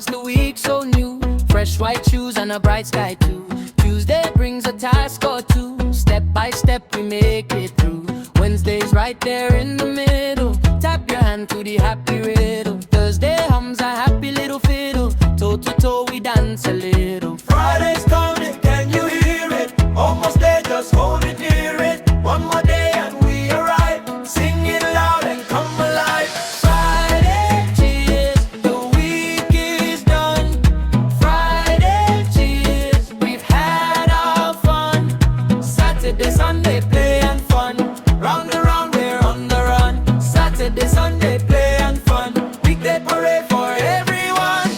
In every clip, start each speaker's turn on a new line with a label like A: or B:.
A: starts the week so new. Fresh white shoes and a bright sky too. Tuesday brings a task or two. Step by step we make it through. Wednesday's right there in the middle. Tap your hand to the happy riddle. Thursday hums a happy little fiddle. Toe to toe we dance a little.
B: Friday's coming, can you hear it? Almost there, just hold it near it. One more day and we arrive. Sing it loud and come alive.
A: Friday, cheers, the week is done. Friday, cheers, we've had our fun. Saturday, Sunday, play and fun. Round and round, we're on the run. Saturday, Sunday, play and fun. Weekday parade for everyone.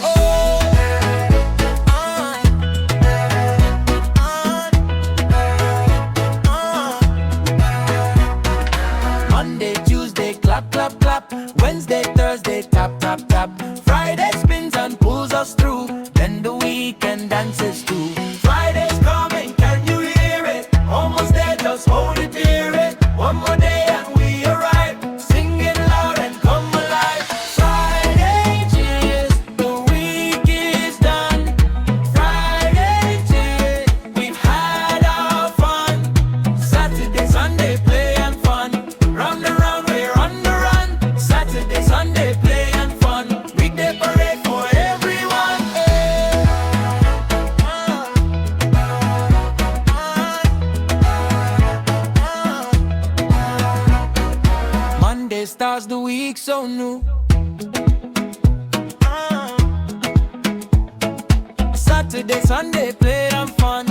A: Monday, Tuesday, clap, clap, clap. Wednesday, Thursday, tap, tap, tap. Friday spins and pulls us through. Then the weekend dances too.
B: Friday's coming, can you hear it? Almost there, just hold it near it. One more day and we arrive. Sing it loud and come alive.
A: Friday, cheers, the week is done. Friday, cheers, we've had our fun. Saturday, Sunday, play and fun. Round and round, we're on the run. Saturday, Sunday, play and fun. Weekday parade for everyone. Monday starts the week so new. Saturday, Sunday, play and fun.